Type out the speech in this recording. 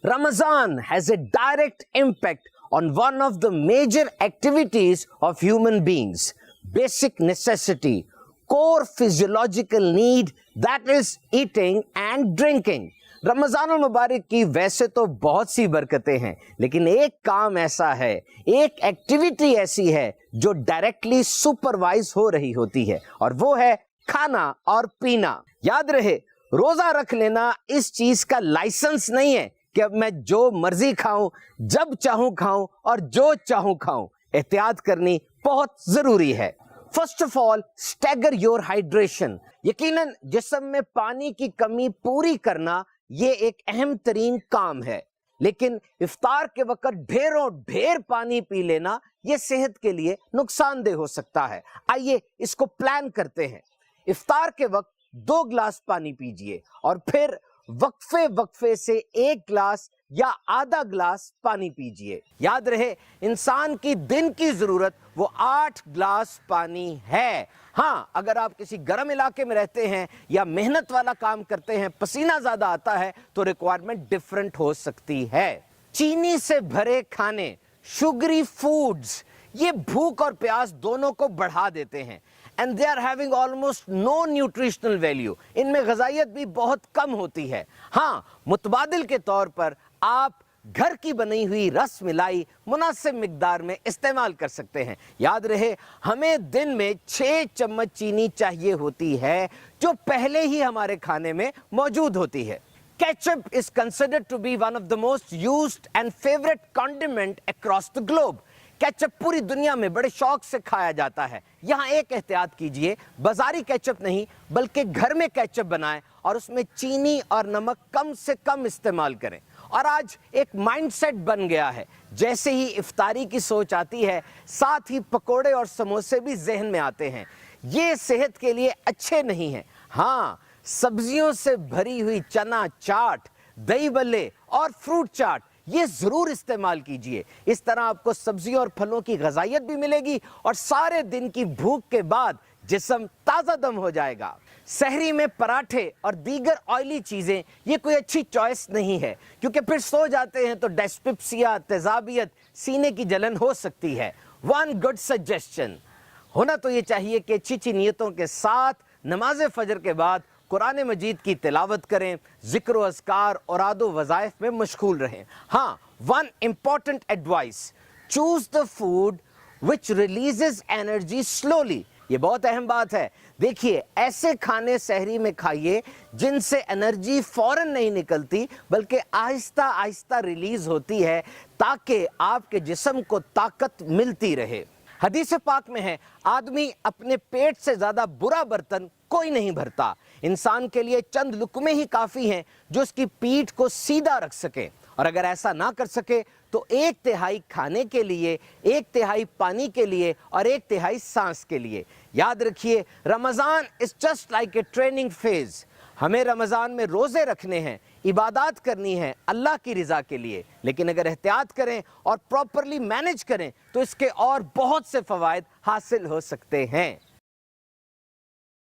Ramadan has a direct impact on one of the major activities of human beings, basic necessity, core physiological need, that is eating and drinking. Ramzan मुबारक की वैसे तो बहुत सी बरकतें हैं, लेकिन एक काम ऐसा है, एक एक्टिविटी ऐसी है जो डायरेक्टली सुपरवाइज हो रही होती है, और वो है खाना और पीना। याद रहे, रोजा रख लेना इस चीज का लाइसेंस नहीं है कि अब मैं जो मर्जी खाऊं, जब चाहूं खाऊं और जो चाहूं खाऊं। एहतियात करनी बहुत जरूरी है। First of all, stagger your hydration. यकीनन जिस्म में पानी की कमी पूरी करना ये एक अहम तरीन काम है, लेकिन इफ्तार के वक्त ढेरों ढेर पानी पी लेना ये सेहत के लिए नुकसानदेह हो सकता है। आइए इसको प्लान करते हैं। इफ्तार के वक्त 2 गिलास पानी पीजिए और फिर वक्फे से 1 गिलास या आधा गिलास पानी पीजिए। याद रहे, इंसान की दिन की जरूरत वो 8 गिलास पानी है। हाँ, अगर आप किसी गर्म इलाके में रहते हैं या मेहनत वाला काम करते हैं, पसीना ज्यादा आता है, तो रिक्वायरमेंट डिफरेंट हो सकती है। चीनी से भरे खाने, शुगरी फूड्स, ये भूख और प्यास दोनों को बढ़ा देते हैं, and they are having almost no nutritional value. इनमें ग़िज़ाइयत भी बहुत कम होती है। हाँ, मुतबादिल के तौर पर आप घर की बनी हुई रस मिलाई मुनासिब मिकदार में इस्तेमाल कर सकते हैं। याद रहे, हमें दिन में 6 चम्मच चीनी चाहिए होती है, जो पहले ही हमारे खाने में मौजूद होती है। Ketchup is considered to be one of the most used and favorite condiment across the globe. Ketchup पूरी दुनिया में बड़े शौक से खाया जाता है। यहाँ एक एहतियात कीजिए, बाजारी केचप नहीं बल्कि घर में केचप बनाएं और उसमें चीनी और नमक कम से कम इस्तेमाल करें। और आज एक माइंडसेट बन गया है, जैसे ही इफ्तारी की सोच आती है, साथ ही पकोड़े और समोसे भी जहन में आते हैं। ये सेहत के लिए अच्छे नहीं हैं। हाँ, सब्जियों से भरी हुई चना चाट, दही बल्ले और फ्रूट चाट ये जरूर इस्तेमाल कीजिए। इस तरह आपको सब्जियों और फलों की ग़िज़ाइयत भी मिलेगी और सारे दिन की भूख के बाद जिस्म ताज़ा दम हो जाएगा। सहरी में पराठे और दीगर ऑयली चीज़ें ये कोई अच्छी चॉइस नहीं है, क्योंकि फिर सो जाते हैं तो डिस्पेप्सिया, तेज़ाबियत, सीने की जलन हो सकती है। वन गुड सजेशन होना तो ये चाहिए कि अच्छी नीयतों के साथ नमाज फजर के बाद कुरान मजीद की तिलावत करें, जिक्र व अज़कार और आदो वज़ाइफ में मशगूल रहें। हाँ, one important advice, choose the food which releases energy slowly. ये बहुत अहम बात है। देखिए, ऐसे खाने सहरी में खाइए जिनसे एनर्जी फौरन नहीं निकलती, बल्कि आहिस्ता आहिस्ता रिलीज होती है, ताकि आपके जिस्म को ताकत मिलती रहे। हदीस पाक में है, आदमी अपने पेट से ज्यादा बुरा बर्तन कोई नहीं भरता। इंसान के लिए चंद लुकमे ही काफी हैं जो उसकी पीठ को सीधा रख सके, और अगर ऐसा ना कर सके तो 1/3 खाने के लिए, 1/3 पानी के लिए और 1/3 सांस के लिए। याद रखिए, Ramzan is just like a training phase. हमें रमजान में रोजे रखने हैं, इबादत करनी है अल्लाह की रजा के लिए, लेकिन अगर एहतियात करें और प्रॉपरली मैनेज करें तो इसके और बहुत से फवायद हासिल हो सकते हैं।